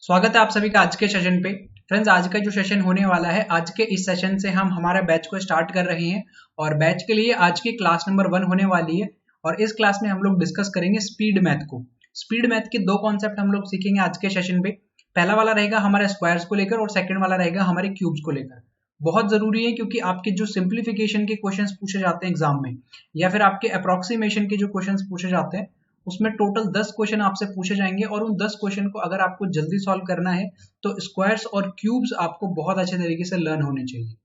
स्वागत है आप सभी का आज के सेशन पे। फ्रेंड्स, आज का जो सेशन होने वाला है, आज के इस सेशन से हम हमारा बैच को स्टार्ट कर रहे हैं और बैच के लिए आज की क्लास नंबर 1 होने वाली है। और इस क्लास में हम लोग डिस्कस करेंगे स्पीड मैथ को। स्पीड मैथ के दो कॉन्सेप्ट हम लोग सीखेंगे आज के सेशन पे। पहला वाला रहेगा हमारे स्क्वायर्स को लेकर और सेकेंड वाला रहेगा हमारे क्यूब्स को लेकर। बहुत जरूरी है क्योंकि आपके जो सिंप्लीफिकेशन के क्वेश्चंस पूछे जाते हैं एग्जाम में या फिर आपके अप्रोक्सीमेशन के जो क्वेश्चंस पूछे जाते हैं उसमें टोटल 10 क्वेश्चन आपसे पूछे जाएंगे और उन 10 क्वेश्चन को अगर आपको जल्दी सॉल्व करना है तो स्क्वायर्स और क्यूब्स आपको बहुत अच्छे तरीके से लर्न होने चाहिए।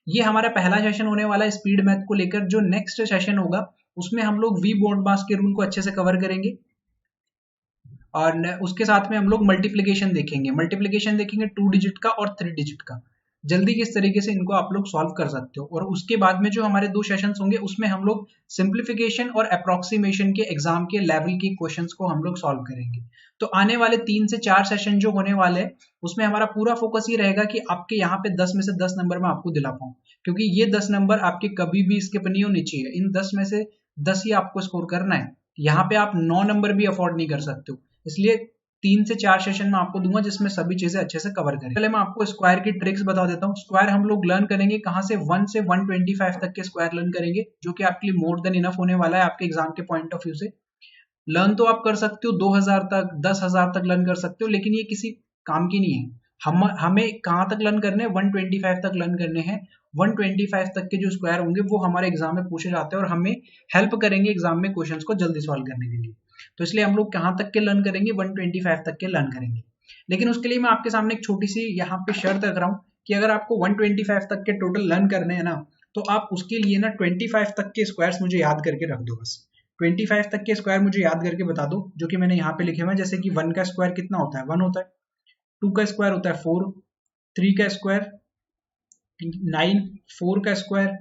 ये हमारा पहला सेशन होने वाला है स्पीड मैथ को लेकर। जो नेक्स्ट सेशन होगा उसमें हम लोग वी बॉडमास के रूल को अच्छे से कवर करेंगे और उसके साथ में हम लोग मल्टीप्लिकेशन देखेंगे 2 डिजिट का और 3 डिजिट का। जल्दी किस तरीके से इनको आप लोग सॉल्व कर सकते हो। और उसके बाद में जो हमारे 2 सेशंस होंगे उसमें हम लोग सिंप्लीफिकेशन और अप्रोक्सीमेशन के एग्जाम के लेवल की क्वेश्चंस को हम लोग सॉल्व करेंगे। तो आने वाले 3 से 4 सेशन जो होने वाले हैं उसमें हमारा पूरा फोकस ये रहेगा कि आपके यहाँ पे 10 में से 10 नंबर मैं आपको दिला पाऊँ, क्योंकि ये 10 नंबर आपके कभी भी स्किप नहीं होने चाहिए। इन 10 में से 10 ही आपको स्कोर करना है। यहाँ पे आप 9 नंबर भी अफोर्ड नहीं कर सकते हो, इसलिए 3 से 4 सेशन में आपको दूंगा जिसमें सभी चीजें अच्छे से कवर करें। पहले मैं आपको स्क्वायर की ट्रिक्स बता देता हूँ। स्क्वायर हम लोग लर्न करेंगे कहाँ से, 1 से 125 तक के स्क्वायर लर्न करेंगे, जो कि आपके लिए मोर देन इनफ होने वाला है आपके एग्जाम के पॉइंट ऑफ व्यू से। लर्न तो आप कर सकते हो 2000 तक, 10,000 तक लर्न कर सकते हो, लेकिन ये किसी काम की नहीं है। हमें कहाँ तक लर्न करने हैं, 125 तक लर्न करने हैं। 125 तक के जो स्क्वायर होंगे वो हमारे एग्जाम में पूछे जाते हैं और हमें हेल्प करेंगे एग्जाम में क्वेश्चंस को जल्दी सॉल्व करने के लिए। तो इसलिए हम लोग कहाँ तक के लर्न करेंगे, 125 तक के लर्न करेंगे। लेकिन उसके लिए मैं आपके सामने एक छोटी सी यहाँ पे शर्त रख रहा हूँ कि अगर आपको 125 तक के टोटल लर्न करने हैं ना, तो आप उसके लिए ना 25 तक के स्क्वायर्स मुझे याद करके रख दो। बस 25 तक के स्क्वायर मुझे याद करके बता दो, जो कि मैंने यहाँ पे लिखे हुए हैं। जैसे कि 1 का स्क्वायर कितना होता है, 1 होता है। 2 का स्क्वायर होता है 4, 3 का स्क्वायर 9, 4 का स्क्वायर,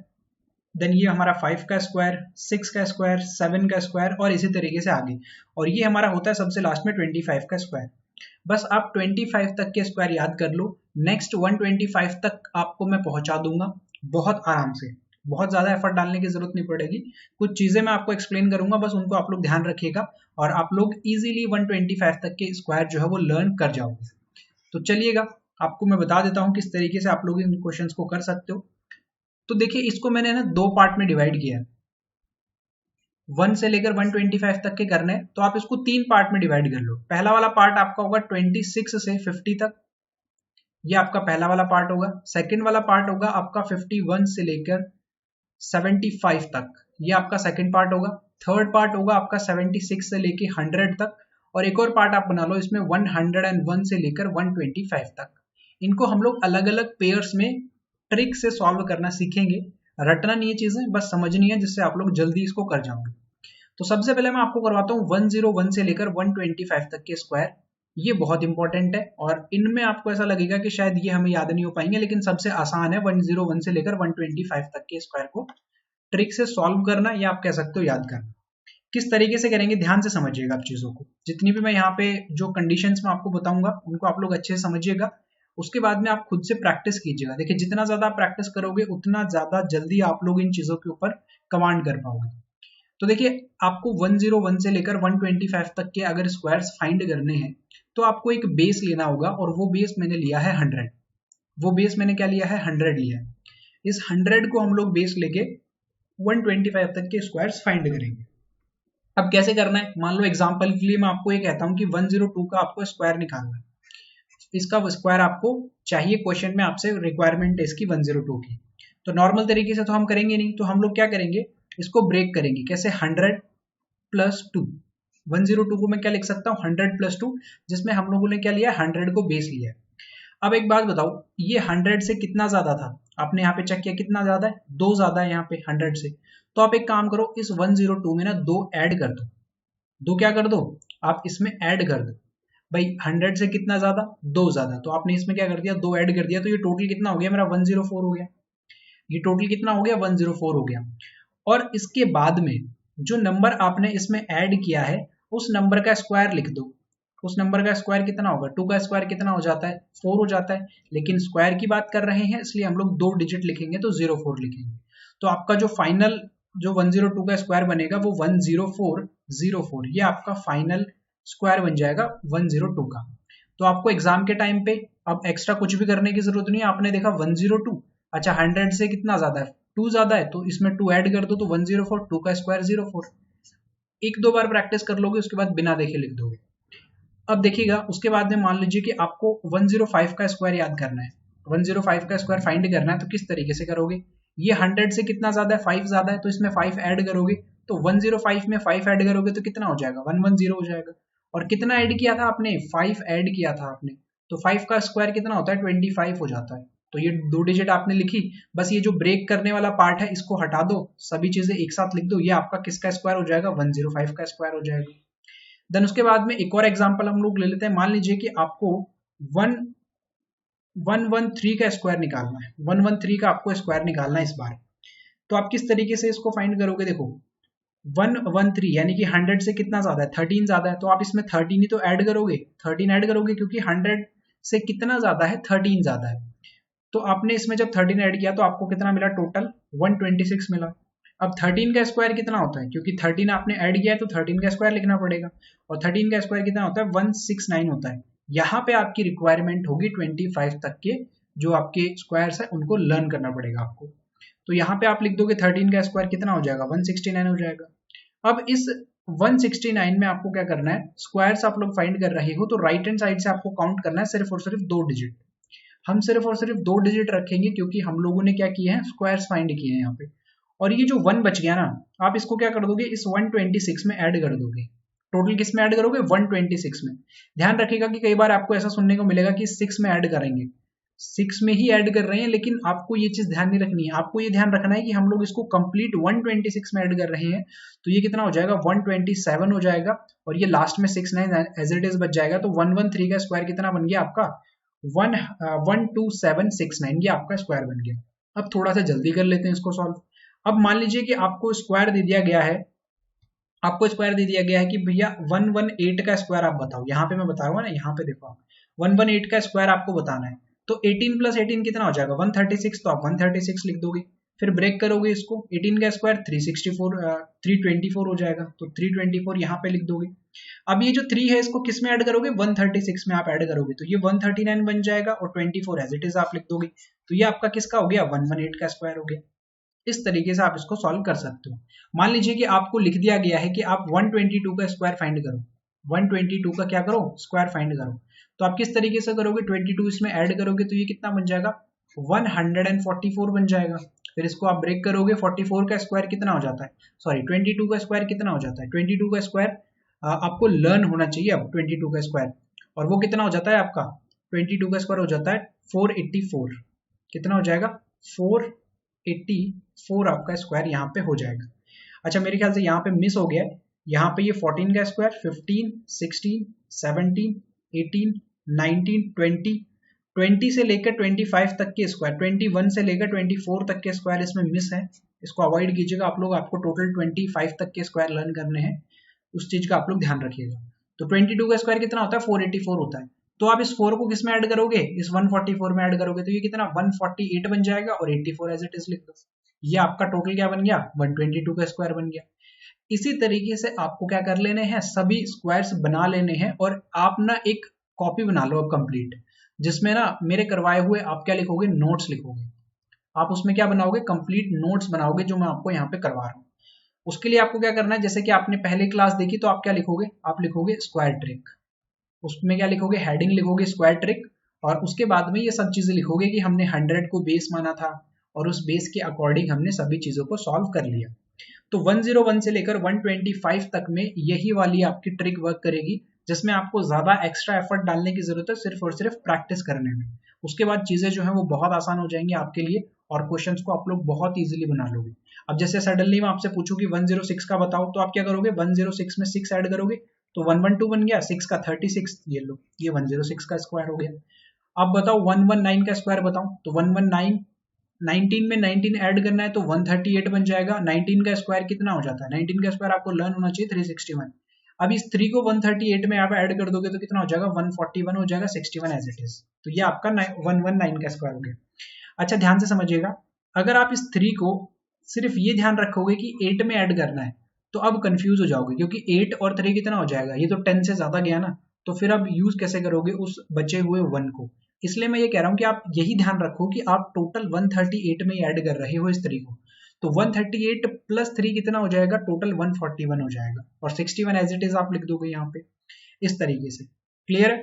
देन ये हमारा 5 का स्क्वायर, 6 का स्क्वायर, 7 का स्क्वायर और इसी तरीके से आगे। और ये हमारा होता है सबसे लास्ट में 25 का स्क्वायर। बस आप 25 तक के स्क्वायर याद कर लो। नेक्स्ट 125 तक आपको मैं पहुंचा दूंगा बहुत आराम से। बहुत ज्यादा एफर्ट डालने की जरूरत नहीं पड़ेगी। कुछ चीजें मैं आपको एक्सप्लेन करूंगा, बस उनको आप लोग ध्यान रखिएगा और आप लोग इजीली 125 तक के स्क्वायर जो है वो लर्न कर जाओगे। तो चलिएगा आपको मैं बता देता हूँ किस तरीके से आप लोग इन क्वेश्चंस को कर सकते हो। तो देखिए, इसको मैंने ना 2 पार्ट में डिवाइड किया है। 1 से लेकर 125 तक के करने हैं, तो आप इसको 3 पार्ट में डिवाइड कर लो। पहला वाला पार्ट आपका होगा 26 से 50 तक, ये आपका पहला वाला पार्ट होगा। सेकंड वाला पार्ट होगा आपका 51 से लेकर 75 तक, ये आपका सेकंड पार्ट होगा। थर्ड पार्ट होगा आपका 76 से लेकर 100 तक, और एक और पार्ट आप बना लो इसमें 101 से लेकर 125 तक। इनको हम लोग अलग अलग पेयर्स में ट्रिक से सॉल्व करना सीखेंगे। रटना नहीं है चीजें, बस समझनी है, जिससे आप लोग जल्दी इसको कर जाओगे। तो सबसे पहले मैं आपको करवाता हूँ 101 से लेकर 125 तक के स्क्वायर। ये बहुत इंपॉर्टेंट है और इनमें आपको ऐसा लगेगा कि शायद ये हमें याद नहीं हो पाएंगे, लेकिन सबसे आसान है 101 से लेकर 125 तक के स्क्वायर को ट्रिक से सॉल्व करना, या आप कह सकते हो याद करना। किस तरीके से करेंगे ध्यान से समझिएगा आप चीजों को। जितनी भी मैं यहाँ पे जो कंडीशंस में आपको बताऊंगा उनको आप लोग अच्छे से समझिएगा। उसके बाद में आप खुद से प्रैक्टिस कीजिएगा। देखिए, जितना ज्यादा आप प्रैक्टिस करोगे उतना ज्यादा जल्दी आप लोग इन चीजों के ऊपर कमांड कर पाओगे। तो देखिए, आपको 101 से लेकर 125 तक के अगर स्क्वायर्स फाइंड करने हैं तो आपको एक बेस लेना होगा, और वो बेस मैंने लिया है 100। वो बेस मैंने क्या लिया है, 100 लिया है। इस 100 को हम लोग बेस लेके 125 तक के स्क्वायर्स फाइंड करेंगे। अब कैसे करना है, मान लो एग्जांपल के लिए मैं आपको ये कहता हूं कि 102 का आपको स्क्वायर निकालना है। इसका स्क्वायर आपको चाहिए, क्वेश्चन में आपसे रिक्वायरमेंट है इसकी 102 की। तो नॉर्मल तरीके से तो हम करेंगे नहीं, तो हम लोग क्या करेंगे, इसको ब्रेक करेंगे। कैसे, 100 प्लस 2। 102 को मैं क्या लिख सकता हूँ, 100 प्लस 2, जिसमें हम लोगों ने क्या लिया, 100 को बेस लिया है। अब एक बात बताओ, ये 100 से कितना ज्यादा था, आपने यहाँ पे चेक किया कितना ज्यादा है, 2 ज्यादा है यहाँ पे 100 से। तो आप एक काम करो, इस 102 में ना 2 ऐड कर दो। 2 क्या कर दो, आप इसमें ऐड कर दो। भाई 100 से कितना ज्यादा, 2 ज्यादा, तो आपने इसमें क्या कर दिया, 2 ऐड कर दिया। तो ये टोटल कितना हो गया मेरा, 104 हो गया। ये टोटल कितना हो गया, 104 हो गया। और इसके बाद में जो नंबर आपने इसमें ऐड किया है उस नंबर का स्क्वायर लिख दो। उस नंबर का स्क्वायर कितना होगा, 2 का स्क्वायर कितना हो जाता है, 4 हो जाता है। लेकिन स्क्वायर की बात कर रहे हैं इसलिए हम लोग 2 डिजिट लिखेंगे, तो 04 लिखेंगे। तो आपका जो फाइनल जो 102 का स्क्वायर बनेगा वो 10404, ये आपका फाइनल स्क्वायर बन जाएगा 102 का। तो आपको एग्जाम के टाइम पे अब एक्स्ट्रा कुछ भी करने की जरूरत नहीं है। आपने देखा 102, अच्छा 100 से कितना ज्यादा है, 2 ज्यादा है, तो इसमें 2 ऐड कर दो तो 104, 2 का स्क्वायर 04। एक दो बार प्रैक्टिस कर लोगे, उसके बाद बिना देखे लिख दोगे। अब देखिएगा उसके बाद में मान लीजिए कि आपको 105 का स्क्वायर याद करना है, 105 का स्क्वायर फाइंड करना है, तो किस तरीके से करोगे? ये 100 से कितना ज्यादा है, 5 ज्यादा है, तो इसमें 5 ऐड करोगे, तो 105 में 5 ऐड करोगे तो कितना हो जाएगा, 110 हो जाएगा। और कितना ऐड किया था आपने, 5 ऐड किया था आपने, तो 5 का स्क्वायर कितना होता है, 25 हो जाता है। तो ये 2 डिजिट आपने लिखी, बस ये जो ब्रेक करने वाला पार्ट है इसको हटा दो, सभी चीजें एक साथ लिख दो, ये आपका किसका स्क्वायर हो जाएगा, 105 का स्क्वायर हो जाएगा। देन उसके बाद में एक और एग्जांपल हम लोग ले लेते हैं। मान लीजिए कि आपको 113 का स्क्वायर निकालना है, 113 का आपको स्क्वायर निकालना है इस बार। तो आप किस तरीके से इसको फाइंड करोगे? देखो 113 यानी कि 100 से कितना ज्यादा है, 13 ज्यादा है, तो आप इसमें 13 ही तो ऐड करोगे, 13 ऐड करोगे, क्योंकि 100 से कितना ज्यादा है, 13 ज्यादा है। तो आपने इसमें जब 13 ऐड किया तो आपको कितना मिला, टोटल 126 मिला। अब 13 का स्क्वायर कितना होता है, क्योंकि 13 आपने ऐड किया है तो 13 का स्क्वायर लिखना पड़ेगा, और 13 का स्क्वायर कितना होता है, 169 होता है। यहाँ पे आपकी रिक्वायरमेंट होगी 25 तक के जो आपके स्क्वायर्स है उनको लर्न करना पड़ेगा आपको। तो यहाँ पे आप लिख दोगे 13 का स्क्वायर कितना हो जाएगा, 169 हो जाएगा। अब इस 169 में आपको क्या करना है, स्क्वायर्स आप लोग फाइंड कर रहे हो तो राइट हैंड साइड से आपको काउंट करना है सिर्फ और सिर्फ 2 डिजिट। हम सिर्फ और सिर्फ 2 डिजिट रखेंगे क्योंकि हम लोगों ने क्या किए हैं, स्क्वायर्स फाइंड किए हैं यहाँ पे। और ये जो 1 बच गया ना, आप इसको क्या कर दोगे, इस 126 में ऐड कर दोगे। टोटल किस में ऐड करोगे, 126 में। ध्यान रखिएगा कि कई बार आपको ऐसा सुनने को मिलेगा कि 6 में ऐड करेंगे, 6 में ही ऐड कर रहे हैं, लेकिन आपको ये चीज ध्यान नहीं रखनी है। आपको ये ध्यान रखना है कि हम लोग इसको कंप्लीट 126 में ऐड कर रहे हैं, तो ये कितना हो जाएगा, 127 हो जाएगा, और ये लास्ट में 69 एज इट इज बच जाएगा। तो 113 का स्क्वायर कितना बन गया आपका, 12769, ये आपका स्क्वायर बन गया। अब थोड़ा सा जल्दी कर लेते हैं इसको सॉल्व। अब मान लीजिए कि आपको स्क्वायर दे दिया गया है, आपको स्क्वायर दे दिया गया है कि भैया 118 का स्क्वायर आप बताओ। यहाँ पे मैं बताऊंगा ना, यहाँ पे देखो आप 118 का स्क्वायर आपको बताना है। तो 18 प्लस 18 कितना हो जाएगा, 136, तो आप 136 लिख दोगे, फिर ब्रेक करोगे इसको, 18 का स्क्वायर 324 हो जाएगा, तो 324 यहाँ पे लिख दोगे। अब ये जो 3 है इसको किस में ऐड करोगे, 136 में आप ऐड करोगे, तो ये 139 बन जाएगा, और 24 एज इट इज आप लिख दोगे। तो ये आपका किसका हो गया, 118 का स्क्वायर हो गया। इस तरीके से आप इसको सॉल्व कर सकते हो। मान लीजिए कि आपको लिख दिया गया है कि आप 122 का स्क्वायर फाइंड करो, 122 का क्या करो, स्क्वायर फाइंड करो। तो आप किस तरीके से करोगे, 22 इसमें ऐड करोगे तो ये कितना बन जाएगा, 144 बन जाएगा। फिर इसको आप ब्रेक करोगे, 44 का स्क्वायर कितना हो जाता है, सॉरी 22 का स्क्वायर कितना हो जाता है, 22 का स्क्वायर आपको लर्न होना चाहिए अब 22 का स्क्वायर, और वो कितना हो जाता है आपका, 22 का स्क्वायर हो जाता है 484। कितना हो जाएगा, 484 आपका स्क्वायर यहाँ पे हो जाएगा। अच्छा मेरे ख्याल से यहाँ पे मिस हो गया है, यहाँ पे ये 14 का स्क्वायर, 15, 16, 17, 18, 19, 20 से लेकर 25 तक के स्क्वायर, 21 से लेकर 24 तक के स्क्वायर इसमें मिस है। इसको अवॉइड कीजिएगा आप लोग, आपको टोटल 25 तक के स्क्वायर लर्न करने हैं, उस चीज का आप लोग ध्यान रखिएगा। तो 22 का स्क्वायर कितना होता है, 484 होता है। तो आप इस 4 को किस में ऐड करोगे, इस 144 में ऐड करोगे, तो ये कितना 148 बन जाएगा, और 84 एज इट इज लिख दो। ये आपका टोटल क्या बन गया, 122 का स्क्वायर बन गया। इसी तरीके से आपको क्या कर लेने हैं, सभी स्क्वायर्स बना लेने हैं, और आप ना एक कॉपी बना लो अब कंप्लीट, जिसमें ना मेरे करवाए हुए आप क्या लिखोगे, नोट्स लिखोगे। आप उसमें क्या बनाओगे, कंप्लीट नोट्स बनाओगे जो मैं आपको यहाँ पे करवा रहा हूँ। उसके लिए आपको क्या करना है, जैसे कि आपने पहले क्लास देखी तो आप क्या लिखोगे, आप लिखोगे स्क्वायर ट्रिक। उसमें क्या लिखोगे, हेडिंग लिखोगे स्क्वायर ट्रिक, और उसके बाद में ये सब चीजें लिखोगे कि हमने 100 को बेस माना था, और उस बेस के अकॉर्डिंग हमने सभी चीजों को सॉल्व कर लिया। तो 101 से लेकर 125 तक में यही वाली आपकी ट्रिक वर्क करेगी, जिसमें आपको ज्यादा एक्स्ट्रा एफर्ट डालने की जरूरत है, सिर्फ और सिर्फ प्रैक्टिस करने में। उसके बाद चीजें जो है वो बहुत आसान हो जाएंगी आपके लिए, और क्वेश्चंस को आप लोग बहुत इजीली बना लोगे। अब जैसे सडनली मैं आपसे पूछूं कि 106 का बताओ, तो आप क्या करोगे, 106 में 6 ऐड करोगे, तो 112 बन गया, 6 का 36, ये लो, ये 106 का स्क्वायर हो गया। अब बताओ 119 का स्क्वायर बताओ, तो 119, 19 में 19 ऐड करना है तो 138 बन जाएगा। 19 का स्क्वायर कितना हो जाता है, 19 का स्क्वायर आपको लर्न होना चाहिए 361। अब इस 3 को 138 में आप ऐड कर दोगे तो कितना हो जाएगा, 141 हो जाएगा, 61 एज इट इज। तो ये आपका 119 का स्क्वायर हो गया। अच्छा ध्यान से समझिएगा, अगर आप इस 3 को सिर्फ ये ध्यान रखोगे कि 8 में ऐड करना है, तो अब कंफ्यूज हो जाओगे, क्योंकि 8 और 3 कितना हो जाएगा, ये तो 10 से ज्यादा गया ना, तो फिर आप यूज कैसे करोगे उस बचे हुए 1 को। इसलिए मैं ये कह रहा हूँ कि आप यही ध्यान रखो कि आप टोटल 138 में ऐड कर रहे हो इस तरीके को। तो 138 प्लस 3 कितना हो जाएगा, टोटल 141 हो जाएगा, और 61 एज इट इज आप लिख दोगे यहाँ पे इस तरीके से। क्लियर है?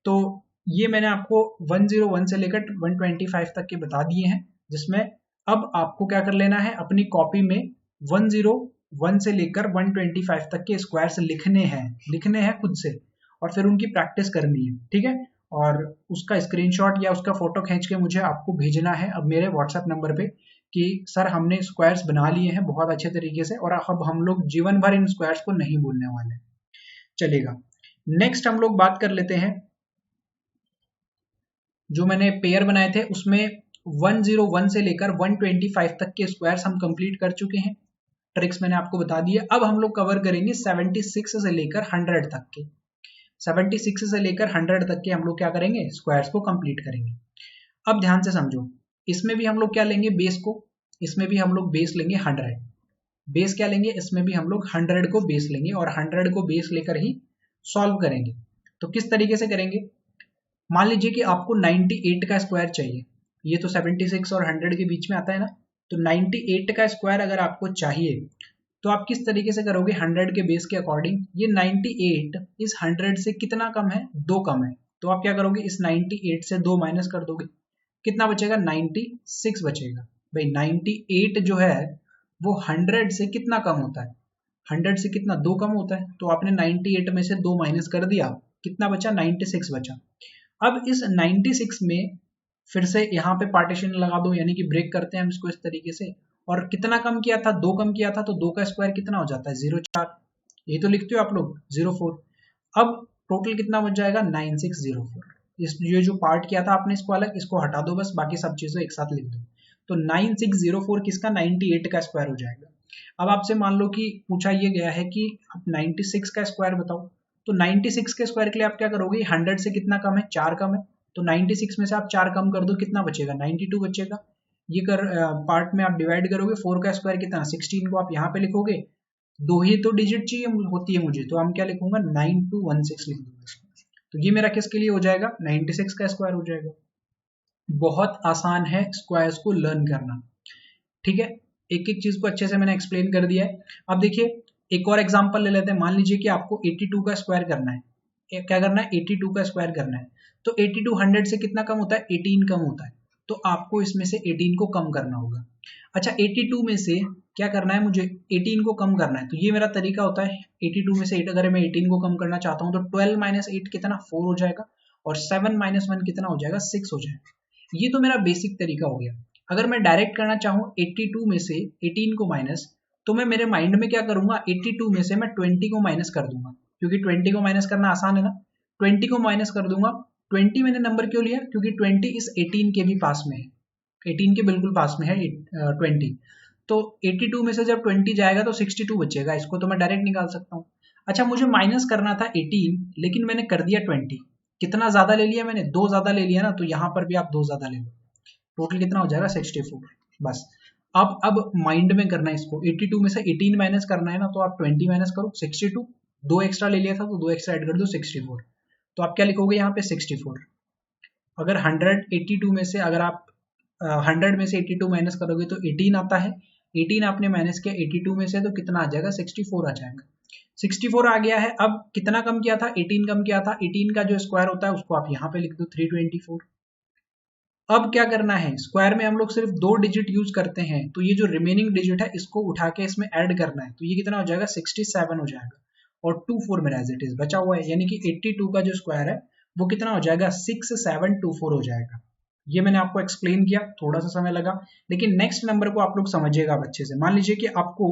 तो ये मैंने आपको 101 से लेकर 125 तक के बता दिए हैं, जिसमें अब आपको क्या कर लेना है, अपनी कॉपी में 101 से लेकर 125 तक के स्क्वायर्स लिखने हैं खुद से, और फिर उनकी प्रैक्टिस करनी है। ठीक है? और उसका स्क्रीनशॉट या उसका फोटो खींच के मुझे आपको भेजना है अब मेरे व्हाट्सएप नंबर पे कि सर हमने स्क्वायर्स बना लिए हैं बहुत अच्छे तरीके से, और अब हम लोग जीवन भर इन स्क्वायर्स को नहीं भूलने वाले। चलेगा, नेक्स्ट हम लोग बात कर लेते हैं, जो मैंने पेयर बनाए थे उसमें 101 से लेकर 125 तक के स्क्वायर्स हम कंप्लीट कर चुके हैं, ट्रिक्स मैंने आपको बता दिए। अब हम लोग कवर करेंगे 76 से लेकर 100 तक के, 76 से लेकर 100 तक के हम लोग क्या करेंगे, स्क्वायर्स को कंप्लीट करेंगे। अब ध्यान से समझो, इसमें भी हम लोग क्या लेंगे, बेस को, इसमें भी हम लोग बेस लेंगे 100, बेस क्या लेंगे, इसमें भी हम लोग 100 को बेस लेंगे, और 100 को बेस लेकर ही सॉल्व करेंगे। तो किस तरीके से करेंगे, मान लीजिए कि आपको 98 का स्क्वायर चाहिए, ये तो 76 और 100 के बीच में आता है ना, तो 98 का स्क्वायर अगर आपको चाहिए तो आप किस तरीके से करोगे, 100 के बेस के अकॉर्डिंग। ये 98 इस 100 से कितना कम है, 2 कम है, तो आप क्या करोगे, इस 98 से 2 माइनस कर दोगे, कितना बचेगा, 96 बचेगा। भाई 98 जो है वो 100 से कितना कम होता है, 100 से कितना, 2 कम होता है, तो आपने 98 में से 2 माइनस कर दिया, कितना बचा, 96 बचा। अब इस 96 में फिर से यहाँ पे पार्टीशन लगा दो, यानी कि ब्रेक करते हैं हम इसको इस तरीके से, और कितना कम किया था, 2 कम किया था, तो 2 का स्क्वायर कितना हो जाता है, 04, ये तो लिखते हो आप लोग 04। अब टोटल कितना बच जाएगा, 9604। इस ये जो पार्ट किया था आपने इसको अलग, इसको हटा दो बस, बाकी सब चीजें एक साथ लिख दो। तो 9604 किसका, 98 का स्क्वायर हो जाएगा। अब आपसे मान लो कि पूछा ये गया है कि आप 96 का स्क्वायर बताओ, तो 96 के स्क्वायर के लिए आप क्या करोगे, 100 से कितना कम है, 4 कम है, तो 96 में से आप 4 कम कर दो, कितना बचेगा, 92 बचेगा। ये कर पार्ट में आप डिवाइड करोगे, 4 का स्क्वायर कितना, 16 को आप यहाँ पे लिखोगे, 2 ही तो डिजिट चाहिए होती है मुझे, तो हम क्या लिखूंगा, 9216 लिख दूंगा। तो ये मेरा किसके लिए हो जाएगा, 96 का स्क्वायर हो जाएगा। बहुत आसान है स्क्वायर्स को लर्न करना। ठीक है, एक एक चीज को अच्छे से मैंने एक्सप्लेन कर दिया है। अब देखिए एक और एग्जांपल ले लेते हैं, मान लीजिए कि आपको 82 का स्क्वायर करना है, क्या करना है, 82 का स्क्वायर करना है, तो 82 100 से कितना कम होता है, 18 कम होता है, तो आपको इसमें से 18 को कम करना होगा। अच्छा 82 में से क्या करना है, मुझे 18 को कम करना है, तो ये मेरा तरीका होता है, 82 में से 8 अगर मैं 18 को कम करना चाहता हूँ तो 12 माइनस 8 कितना, 4 हो जाएगा, और 7 माइनस 1 कितना हो जाएगा, 6 हो जाएगा। ये तो मेरा बेसिक तरीका हो गया। अगर मैं डायरेक्ट करना चाहूँ 82 में से 18 को माइनस, तो मैं मेरे माइंड में क्या करूंगा, 82 में से मैं 20 को माइनस कर दूंगा, क्योंकि 20 को माइनस करना आसान है ना, 20 को माइनस कर दूंगा। 20 मैंने नंबर क्यों लिया, क्योंकि 20 इस 18 के भी पास में है, 18 के बिल्कुल पास में है 20, तो 82 में से जब 20 जाएगा तो 62 बचेगा, इसको तो मैं डायरेक्ट निकाल सकता हूँ। अच्छा मुझे माइनस करना था 18, लेकिन मैंने कर दिया 20, कितना ज्यादा ले लिया मैंने, 2 ज्यादा ले लिया ना, तो यहाँ पर भी आप 2 ज्यादा ले लो, टोटल कितना हो जाएगा, 64। बस अब माइंड में करना है इसको, 82 में से 18 माइनस करना है ना, तो आप 20 माइनस करो, 62, 2 एक्स्ट्रा ले लिया था तो 2 एक्स्ट्रा ऐड कर दो, 64। तो आप क्या लिखोगे यहाँ पे, 64। अगर 182 में से अगर आप 100 में से 82 माइनस करोगे तो 18 आता है, 18 आपने माइनस किया 82 में से, तो कितना आ जाएगा, 64 आ जाएगा। 64 आ गया है। अब कितना कम किया था, 18 कम किया था, 18 का जो स्क्वायर होता है उसको आप यहाँ पे लिख दो, 324। अब क्या करना है, स्क्वायर में हम लोग सिर्फ 2 डिजिट यूज करते हैं, तो ये जो रिमेनिंग डिजिट है इसको उठा के इसमें ऐड करना है, तो ये कितना हो जाएगा, 67 हो जाएगा, और 24 मेरा एज इट इज बचा हुआ है, यानी कि 82 का जो स्क्वायर है वो कितना हो जाएगा, 6724 हो जाएगा। ये मैंने आपको एक्सप्लेन किया, थोड़ा सा समय लगा, लेकिन नेक्स्ट नंबर को आप लोग समझिएगा अच्छे से। मान लीजिए कि आपको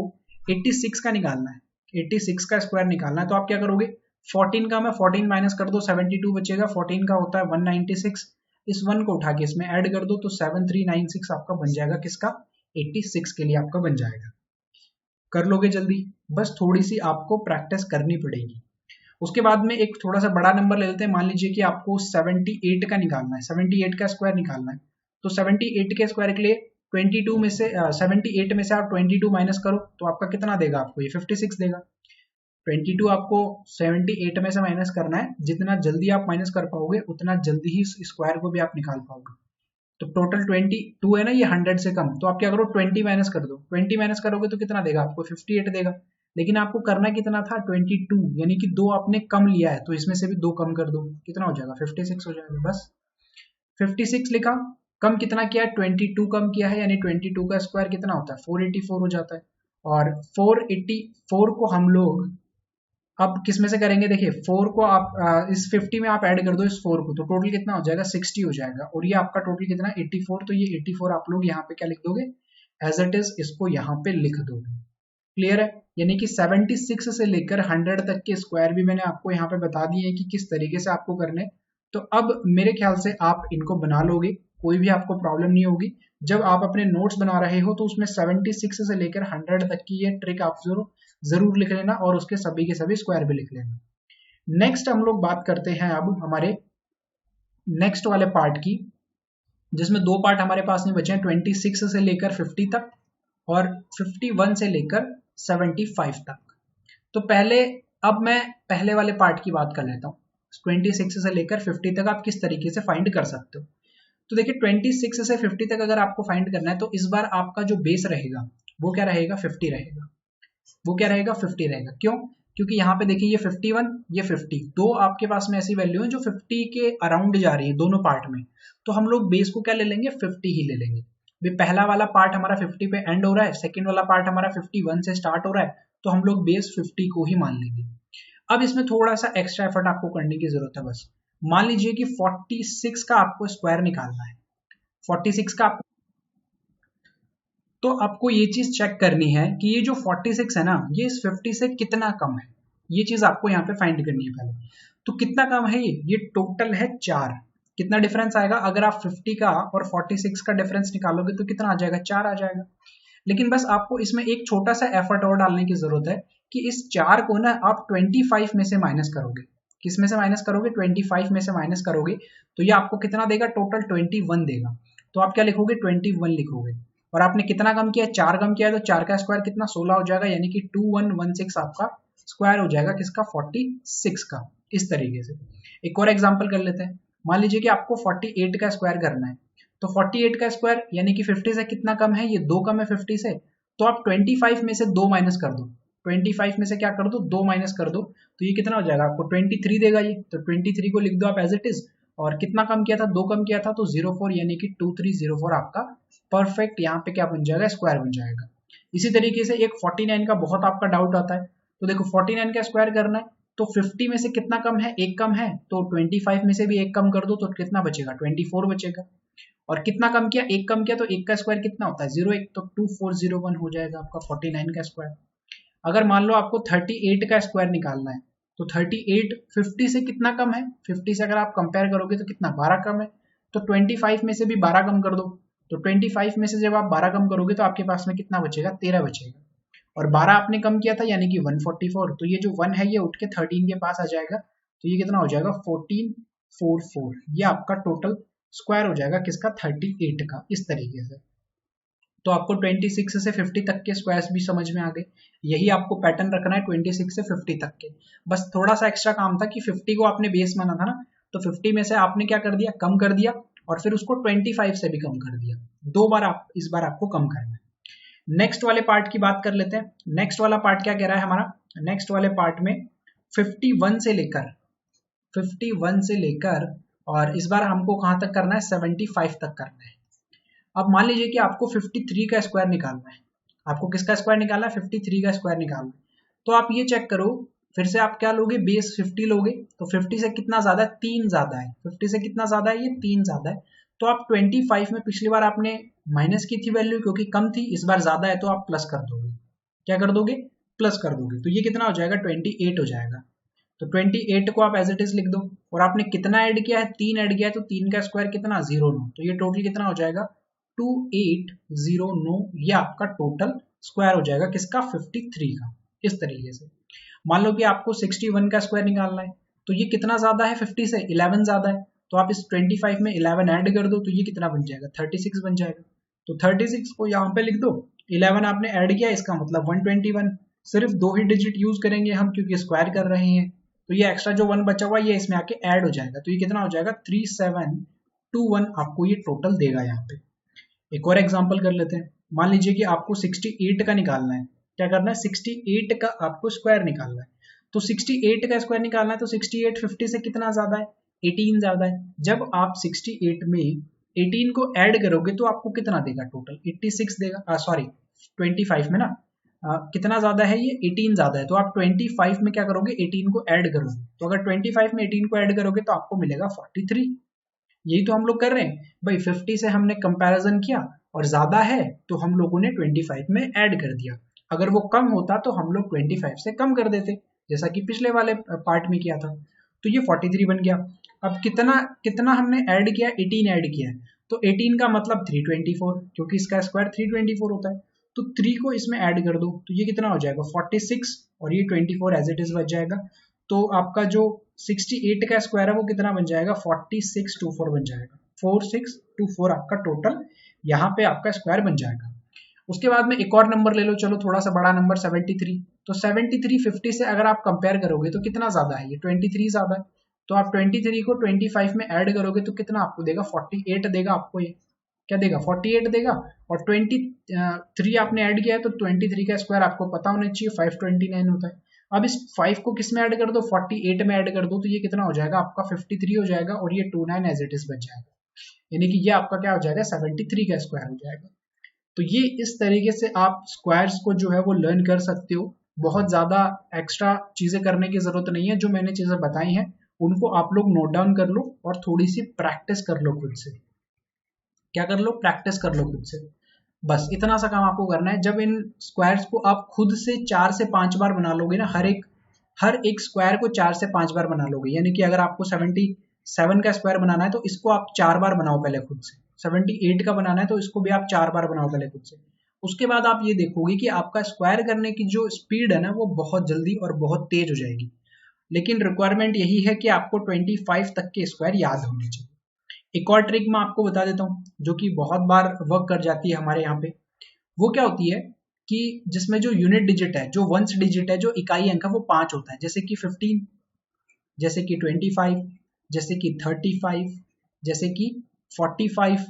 86 का निकालना है, 86 का स्क्वायर निकालना है, तो आप क्या करोगे, 14 का मैं 14 माइनस कर दो, 72 बचेगा, 14 का होता है 196, इस 1 को उठा के इसमें ऐड कर दो, तो 7396 आपका बन जाएगा, किसका, 86 के लिए आपका बन जाएगा। कर लोगे जल्दी, बस थोड़ी सी आपको प्रैक्टिस करनी पड़ेगी। उसके बाद में एक थोड़ा सा बड़ा नंबर ले लेते हैं, मान लीजिए कि आपको 78 का निकालना है, 78 का स्क्वायर निकालना है, तो 78 के स्क्वायर के लिए 22 में से 78 में से आप 22 माइनस करो, तो आपका कितना देगा, आपको ये 56 देगा। 22 आपको 78 में से माइनस करना है। जितना जल्दी आप माइनस कर पाओगे उतना जल्दी ही स्क्वायर को भी आप निकाल पाओगे। तो टोटल 22 है ना, ये 100 से कम, तो आप क्या करो 20 माइनस कर दो। 20 माइनस करोगे तो कितना देगा आपको 58 देगा। लेकिन आपको करना कितना था 22, यानी कि 2 आपने कम लिया है, तो इसमें से भी 2 कम कर दो, कितना हो जाएगा 56 हो जाएगा। बस 56 लिखा, कम कितना किया है 22 कम किया है, यानी 22 का स्क्वायर कितना होता है 484 हो जाता है। और 484 को हम लोग अब किस में से करेंगे, देखिए 4 को आप इस 50 में आप ऐड कर दो इस 4 को, तो टोटल कितना हो जाएगा 60 हो जाएगा। और ये आपका टोटल कितना 84, तो ये 84 आप लोग यहाँ पे क्या लिख दोगे एज इट इज, इसको यहाँ पे लिख दोगे। क्लियर है, यानी कि 76 से लेकर 100 तक के स्क्वायर भी मैंने आपको यहाँ पे बता दिए हैं कि किस तरीके से आपको करने। तो अब मेरे ख्याल से आप इनको बना लोगे, कोई भी आपको प्रॉब्लम नहीं होगी। जब आप अपने नोट्स बना रहे हो तो उसमें 76 से लेकर 100 तक की ये ट्रिक आप जरूर लिख लेना और उसके सभी के सभी स्क्वायर भी लिख लेना। नेक्स्ट हम लोग बात करते हैं अब हमारे नेक्स्ट वाले पार्ट की, जिसमें 2 पार्ट हमारे पास में बचे हैं, 26 से लेकर 50 तक और 51 से लेकर 75 तक। तो पहले अब मैं पहले वाले पार्ट की बात कर लेता हूँ। 26 से लेकर 50 तक आप किस तरीके से फाइंड कर सकते हो। तो देखिए 26 से 50 तक अगर आपको फाइंड करना है तो इस बार आपका जो बेस रहेगा वो क्या रहेगा 50 रहेगा। वो क्या रहेगा 50 रहेगा। क्यों? क्योंकि यहाँ पे देखिए ये 51 ये 50, दो आपके पास में ऐसी वैल्यू है जो 50 के अराउंड जा रही है दोनों पार्ट में। तो हम लोग बेस को क्या ले लेंगे 50 ही ले लेंगे। भी पहला वाला पार्ट हमारा 50 पे एंड हो रहा है, सेकंड वाला पार्ट हमारा 51 से स्टार्ट हो रहा है, तो हम लोग बेस 50 को ही मान लेंगे। अब इसमें थोड़ा सा एक्स्ट्रा एफर्ट आपको करने की जरूरत है। बस मान लीजिए कि 46 का आपको स्क्वायर निकालना है, 46 का आपको, तो आपको ये चीज चेक करनी है कि ये जो 46 है ना ये इस 50 से कितना कम है। ये चीज आपको यहाँ पे फाइंड करनी है पहले। तो कितना कम है ये टोटल है 4। कितना डिफरेंस आएगा अगर आप 50 का और 46 का डिफरेंस निकालोगे तो कितना आ जाएगा 4 आ जाएगा। लेकिन बस आपको इसमें एक छोटा सा एफर्ट और डालने की जरूरत है कि इस 4 को ना आप 25 में से माइनस करोगे। किस में से माइनस करोगे 25 में से माइनस करोगे, तो ये आपको कितना देगा टोटल 21 देगा। तो आप क्या लिखोगे 21 लिखोगे। और आपने कितना कम किया 4 कम किया है, तो 4 का स्क्वायर कितना 16 हो जाएगा, यानी कि 2116 आपका स्क्वायर हो जाएगा किसका 46 का। इस तरीके से एक और एग्जांपल कर लेते हैं। मान लीजिए कि आपको 48 का स्क्वायर करना है, तो 48 का स्क्वायर यानी कि 50 से कितना कम है, ये 2 कम है 50 से, तो आप 25 में से 2 माइनस कर दो। 25 में से क्या कर दो 2 माइनस कर दो, तो ये कितना हो जाएगा आपको 23 देगा ये। तो 23 को लिख दो आप एज इट इज। और कितना कम किया था 2 कम किया था, तो 04 यानी कि 2304 आपका परफेक्ट यहाँ पे क्या बन जाएगा स्क्वायर बन जाएगा। इसी तरीके से एक 49 का बहुत आपका डाउट आता है। तो देखो 49 का स्क्वायर करना है तो 50 में से कितना कम है, एक कम है, तो 25 में से भी एक कम कर दो, तो कितना बचेगा 24 बचेगा। और कितना कम किया एक कम किया, तो एक का स्क्वायर कितना होता है 01, तो 2401 हो जाएगा आपका 49 का स्क्वायर। अगर मान लो आपको 38 का स्क्वायर निकालना है, तो 38 50 से कितना कम है, 50 से अगर आप कंपेयर करोगे तो कितना 12 कम है, तो 25 में से भी 12 कम कर दो। तो 25 में से जब आप 12 कम करोगे तो आपके पास में कितना बचेगा 13 बचेगा। और 12 आपने कम किया था यानी कि 144, तो ये जो 1 है ये उठ के 13 के पास आ जाएगा, तो ये कितना हो जाएगा 1444। ये आपका टोटल स्क्वायर हो जाएगा किसका 38 का। इस तरीके से तो आपको 26 से 50 तक के स्क्वायर्स भी समझ में आ गए। यही आपको पैटर्न रखना है 26 से 50 तक के। बस थोड़ा सा एक्स्ट्रा काम था कि 50 को आपने बेस माना था ना, तो 50 में से आपने क्या कर दिया कम कर दिया, और फिर उसको 25 से भी कम कर दिया। 2 बार आप इस बार आपको कम करना है। नेक्स्ट वाले पार्ट की बात कर लेते हैं। नेक्स्ट वाला पार्ट क्या कह रहा है हमारा, नेक्स्ट वाले पार्ट में 51 से लेकर और इस बार हमको कहां तक करना है 75 तक करना है। अब मान लीजिए कि आपको 53 का स्क्वायर निकालना है। आपको किसका स्क्वायर निकालना है 53 का स्क्वायर निकालना है। तो आप ये चेक करो, फिर से आप क्या लोगे बेस 50 लोगे, तो 50 से कितना ज्यादा है 3 ज्यादा है। 50 से कितना ज्यादा है ये 3 ज्यादा है। तो आप 25 में पिछली बार आपने माइनस की थी वैल्यू क्योंकि कम थी, इस बार ज्यादा है तो आप प्लस कर दोगे। क्या कर दोगे प्लस कर दोगे, तो ये कितना हो जाएगा 28 हो जाएगा। तो 28 को आप एज इट इज लिख दो। और आपने कितना ऐड किया है 3 ऐड किया है, तो 3 का स्क्वायर कितना 09, तो ये टोटल कितना हो जाएगा 2809। ये आपका टोटल स्क्वायर हो जाएगा किसका 53 का। इस तरीके से मान लो कि आपको 61 का स्क्वायर निकालना है, तो ये कितना ज्यादा है 50 से 11 ज्यादा है, तो आप इस 25 में 11 ऐड कर दो, तो ये कितना बन जाएगा 36 बन जाएगा। तो 36 को यहाँ पे लिख दो, 11 आपने ऐड किया इसका मतलब 121, सिर्फ 2 ही डिजिट यूज करेंगे हम क्योंकि स्क्वायर कर रहे हैं, तो ये एक्स्ट्रा जो 1 बचा हुआ है ये इसमें आके ऐड हो जाएगा, तो ये कितना हो जाएगा 3721 आपको ये टोटल देगा। यहाँ पे एक और एग्जांपल कर लेते हैं। मान लीजिए कि आपको 68 का निकालना है। क्या करना है, 68 का आपको स्क्वायर निकालना है। तो 68 का स्क्वायर निकालना है तो 68 50 से कितना ज्यादा है, 18 ज्यादा है। जब आप 68 में 18 को ऐड करोगे तो आपको कितना देगा, टोटल 86 देगा, सॉरी 25 में ना, कितना ज्यादा है ये, 18 ज्यादा है। तो आप 25 में क्या करोगे, 18 को ऐड करोगे। तो अगर 25 में 18 को ऐड करोगे तो आपको मिलेगा 43। यही तो हम लोग कर रहे हैं भाई, 50 से हमने कंपैरिजन किया और ज्यादा है तो हम लोगों ने 25 में ऐड कर दिया। अगर वो कम होता तो हम लोग 25 से कम कर देते, जैसा कि पिछले वाले पार्ट में किया था। तो ये 43 बन गया। अब कितना कितना हमने ऐड किया, 18 ऐड किया है, तो 18 का मतलब 324, क्योंकि इसका स्क्वायर 324 होता है। तो 3 को इसमें ऐड कर दो तो ये कितना हो जाएगा 46, और ये 24 एज इट इज बच जाएगा। तो आपका जो 68 का स्क्वायर है वो कितना बन जाएगा, 4624 बन जाएगा। 4624 आपका टोटल यहाँ पे आपका स्क्वायर बन जाएगा। उसके बाद में एक और नंबर ले लो, चलो थोड़ा सा बड़ा नंबर 73। तो 73 50 से अगर आप कंपेयर करोगे तो कितना ज्यादा है, ये 23 ज्यादा है। तो आप 23 को 25 में ऐड करोगे तो कितना आपको देगा, 48 देगा आपको। ये क्या देगा, 48 देगा। और 23 आपने ऐड किया है तो 23 का स्क्वायर आपको पता होना चाहिए 529 होता है। अब इस 5 को किस में ऐड कर दो, 48 में ऐड कर दो, तो ये कितना हो जाएगा आपका 53 हो जाएगा, और ये 29 एज इट इज बच जाएगा। यानी कि ये आपका क्या हो जाएगा, 73 का स्क्वायर हो जाएगा। तो ये इस तरीके से आप स्क्वायर्स को जो है वो लर्न कर सकते हो। बहुत ज्यादा एक्स्ट्रा चीजें करने की जरूरत नहीं है, जो मैंने चीजें बताई हैं उनको आप लोग नोट डाउन कर लो और थोड़ी सी प्रैक्टिस कर लो खुद से। क्या कर लो, प्रैक्टिस कर लो खुद से। बस इतना सा काम आपको करना है। जब इन स्क्वायर्स को आप खुद से 4 से 5 बार बना लोगे ना, हर एक स्क्वायर को 4 से 5 बार बना लोगे, यानी कि अगर आपको 77 का स्क्वायर बनाना है तो इसको आप 4 बार बनाओ पहले खुद से। 78 का बनाना है तो इसको भी आप 4 बार बनाओ पहले खुद से। उसके बाद आप ये देखोगे कि आपका स्क्वायर करने की जो स्पीड है ना वो बहुत जल्दी और बहुत तेज हो जाएगी। लेकिन रिक्वायरमेंट यही है कि आपको 25 तक के स्क्वायर याद होने चाहिए। एक और ट्रिक मैं आपको बता देता हूँ जो कि बहुत बार वर्क कर जाती है हमारे यहाँ पे। वो क्या होती है कि जिसमें जो यूनिट डिजिट है, जो वंस डिजिट है, जो इकाई अंक है वो 5 होता है। जैसे कि 15, जैसे कि 25, जैसे कि 35, जैसे कि 45,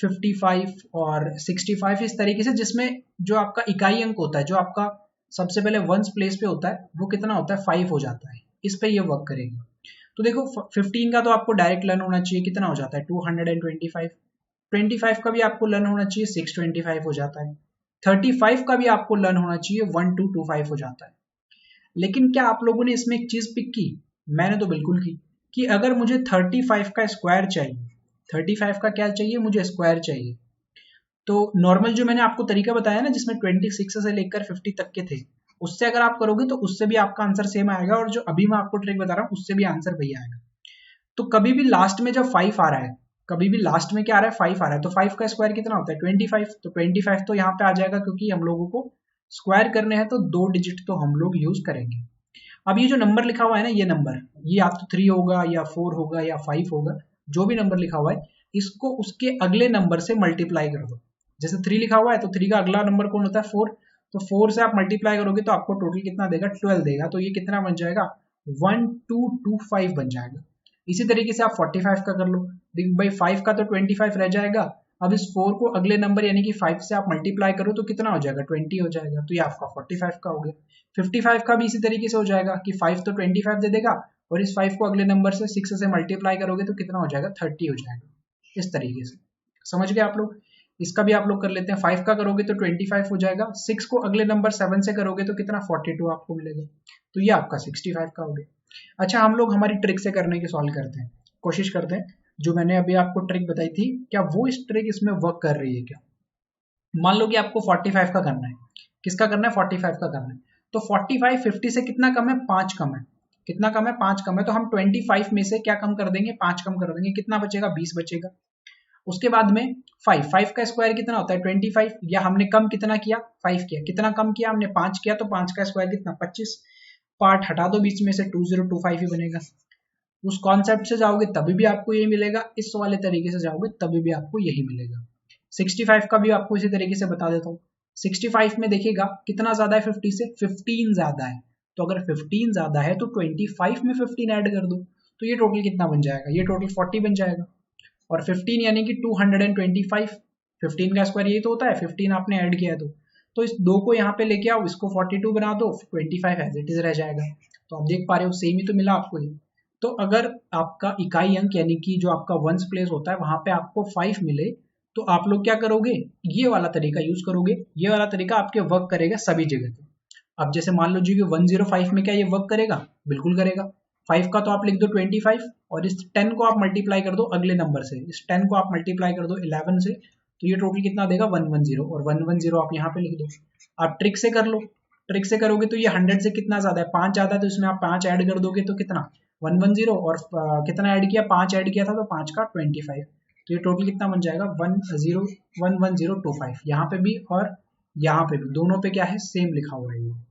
55 और 65, इस तरीके से जिसमें जो आपका इकाई अंक होता है, जो आपका सबसे पहले वंस प्लेस पे होता है, वो कितना होता है 5 हो जाता है। इस पे ये वर्क करेगी। तो देखो 15 का तो आपको डायरेक्ट लर्न होना चाहिए, कितना हो जाता है 225। 25 का भी आपको लर्न होना चाहिए 625 हो जाता है। 35 का भी आपको लर्न होना चाहिए 1225 हो जाता है। लेकिन क्या आप लोगों ने इसमें एक चीज पिक की, मैंने तो बिल्कुल की, कि अगर मुझे 35 का स्क्वायर चाहिए, 35 का क्या चाहिए, मुझे स्क्वायर चाहिए, तो नॉर्मल जो मैंने आपको तरीका बताया ना जिसमें 26 से लेकर 50 तक के थे, उससे अगर आप करोगे तो उससे भी आपका आंसर सेम आएगा, और जो अभी मैं आपको ट्रिक बता रहा हूँ उससे भी आंसर वही आएगा। तो कभी भी लास्ट में जब 5 आ रहा है, कभी भी लास्ट में क्या आ रहा है 5 आ रहा है, तो 5 का स्क्वायर कितना होता है 25। तो 25 तो यहाँ पे आ जाएगा क्योंकि हम लोगों को स्क्वायर करने हैं तो 2 डिजिट तो हम लोग यूज करेंगे। अब ये जो नंबर लिखा हुआ है ना, ये नंबर, ये आप तो 3 होगा या 4 होगा या 5 होगा, जो भी नंबर लिखा हुआ है इसको उसके अगले नंबर से मल्टीप्लाई कर दो। जैसे 3 लिखा हुआ है तो 3 का अगला नंबर कौन होता है 4, तो 4 से आप मल्टीप्लाई करोगे तो आपको टोटल कितना देगा 12 देगा। तो ये कितना बन जाएगा 1225 बन जाएगा। इसी तरीके से आप 45 का कर लो, भाई 5 का तो 25 रह जाएगा। अब इस 4 को अगले नंबर यानी कि 5 से आप मल्टीप्लाई करो तो कितना हो जाएगा 20 हो जाएगा, तो ये आपका 45 का हो गया। 55 का भी इसी तरीके से हो जाएगा कि 5 तो 25 दे देगा, और इस 5 को अगले नंबर से 6 से मल्टीप्लाई करोगे तो कितना हो जाएगा 30 हो जाएगा। इस तरीके से समझ गए आप लोग। इसका भी आप लोग कर लेते हैं, 5 का करोगे तो 25 हो जाएगा, 6 को अगले नंबर 7 से करोगे तो कितना 42 आपको मिलेगा, तो ये आपका 65 का हो गया। अच्छा, हम लोग हमारी ट्रिक से करने की सॉल्व करते हैं, कोशिश करते हैं। जो मैंने अभी आपको ट्रिक बताई थी, क्या वो इस ट्रिक इसमें वर्क कर रही है क्या। मान लो कि आपको 45 का करना है, किसका करना है 45 का करना है, तो 45 50 से कितना कम है 5 कम है, कितना कम है 5 कम है, तो हम 25 में से क्या कम कर देंगे 5 कम कर देंगे, कितना बचेगा 20 बचेगा। उसके बाद में 5 का स्क्वायर कितना होता है 25, या हमने कम कितना किया 5 किया, कितना कम किया हमने 5 किया, तो 5 का स्क्वायर कितना 25, पार्ट हटा दो बीच में से 2025 ही बनेगा। उस कॉन्सेप्ट से जाओगे तभी भी आपको यही मिलेगा, इस वाले तरीके से जाओगे तभी भी आपको यही मिलेगा। 65 का भी आपको इसी तरीके से बता देता हूँ। 65 में देखिएगा कितना ज्यादा है 50 से, 15 ज्यादा है। तो अगर 15 ज्यादा है तो 25 में 15 ऐड कर दो, तो ये टोटल कितना बन जाएगा, ये टोटल 40 बन जाएगा। और 15 यानी कि 225, 15 का स्क्वायर यही तो होता है, 15 आपने ऐड किया तो इस दो को यहाँ पे लेके आओ, इसको 42 बना दो, 25 एज इट इज रह जाएगा। तो आप देख पा रहे हो सेम ही तो मिला आपको ये। तो अगर आपका इकाई अंक यानी कि जो आपका वंस प्लेस होता है वहां पे आपको 5 मिले, तो आप लोग क्या करोगे, ये वाला तरीका यूज करोगे। ये वाला तरीका आपके वर्क करेगा सभी जगह पे। अब जैसे मान लो जी कि 105 में क्या ये वर्क करेगा, बिल्कुल करेगा। 5 का तो आप लिख दो 25 और इस 10 को आप मल्टीप्लाई कर दो अगले नंबर से, इस 10 को आप मल्टीप्लाई कर दो 11 से, तो ये टोटल कितना देगा 110, और 110 आप यहाँ पे लिख दो। आप ट्रिक से कर लो, ट्रिक से करोगे तो ये 100 से कितना ज्यादा है, 5 ज्यादा है, तो इसमें आप 5 ऐड कर दोगे तो कितना 110, और कितना ऐड किया, 5 ऐड किया था तो 5 का 25, तो ये टोटल कितना बन जाएगा 11025। यहाँ पे भी और यहाँ पे भी दोनों पे क्या है सेम लिखा हुआ है।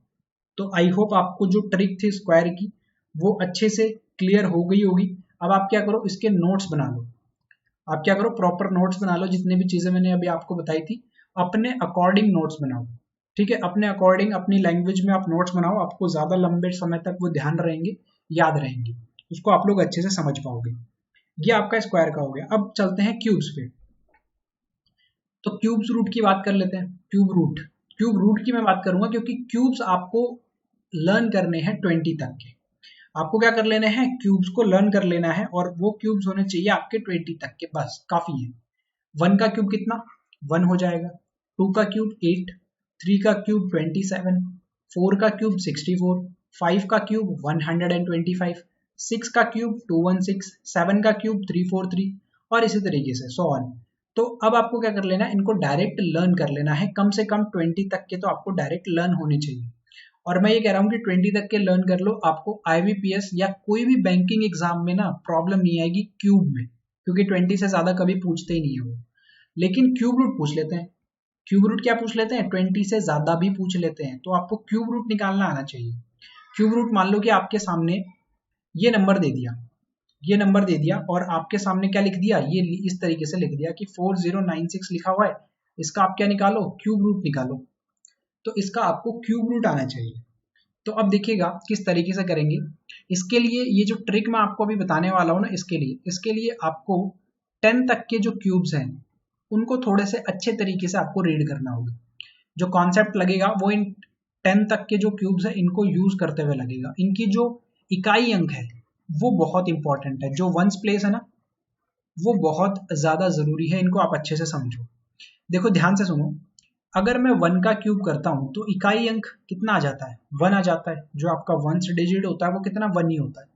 तो आई होप आपको जो ट्रिक थी स्क्वायर की वो अच्छे से क्लियर हो गई होगी। अब आप क्या करो, इसके नोट्स बना लो। आप क्या करो, प्रॉपर नोट्स बना लो, जितने भी चीजें मैंने अभी आपको बताई थी अपने अकॉर्डिंग नोट्स बनाओ। ठीक है, अपने अकॉर्डिंग अपनी लैंग्वेज में आप नोट्स बनाओ, आपको ज्यादा लंबे समय तक वो ध्यान रहेंगे, याद रहेंगे, उसको आप लोग अच्छे से समझ पाओगे। ये आपका स्क्वायर का हो गया। अब चलते हैं क्यूब्स पे। तो क्यूब्स रूट की बात कर लेते हैं। क्यूब रूट की मैं बात करूंगा क्योंकि क्यूब्स आपको लर्न करने हैं 20 तक के। आपको क्या कर लेना है, क्यूब्स को लर्न कर लेना है, और वो क्यूब्स होने चाहिए आपके 20 तक के, बस काफी है। 1 का क्यूब कितना 1 हो जाएगा, 2 का क्यूब 8, 3 का क्यूब 27, 4 का क्यूब 64, 5 का क्यूब 125, 6 का क्यूब 216, 7 का क्यूब 343, और इसी तरीके से सो ऑन। तो अब आपको क्या कर लेना है, इनको डायरेक्ट लर्न कर लेना है, कम से कम 20 तक के तो आपको डायरेक्ट लर्न होने चाहिए। और मैं ये कह रहा हूँ कि 20 तक के लर्न कर लो, आपको IBPS या कोई भी बैंकिंग एग्जाम में ना प्रॉब्लम नहीं आएगी क्यूब में, क्योंकि 20 से ज्यादा कभी पूछते ही नहीं है वो। लेकिन क्यूब रूट पूछ लेते हैं। क्यूब रूट क्या पूछ लेते हैं, 20 से ज्यादा भी पूछ लेते हैं, तो आपको क्यूब रूट निकालना आना चाहिए। क्यूब रूट मान लो कि आपके सामने ये नंबर दे दिया, ये नंबर दे दिया, और आपके सामने क्या लिख दिया, ये इस तरीके से लिख दिया कि 4096 लिखा हुआ है, इसका आप क्या निकालो, क्यूब रूट निकालो। तो इसका आपको क्यूब रूट आना चाहिए। तो अब देखिएगा किस तरीके से करेंगे। इसके लिए ये जो ट्रिक मैं आपको अभी बताने वाला हूं ना, इसके लिए आपको 10 तक के जो क्यूब्स हैं उनको थोड़े से अच्छे तरीके से आपको रीड करना होगा। जो कॉन्सेप्ट लगेगा वो इन 10 तक के जो क्यूब्स है इनको यूज करते हुए लगेगा। इनकी जो इकाई अंक है वो बहुत इंपॉर्टेंट है, जो वंस प्लेस है ना वो बहुत ज्यादा जरूरी है, इनको आप अच्छे से समझो। देखो ध्यान से सुनो, अगर मैं 1 का क्यूब करता हूं तो इकाई अंक कितना आ जाता है, 1 आ जाता है। जो आपका वंस डिजिट होता है वो कितना 1 ही होता है।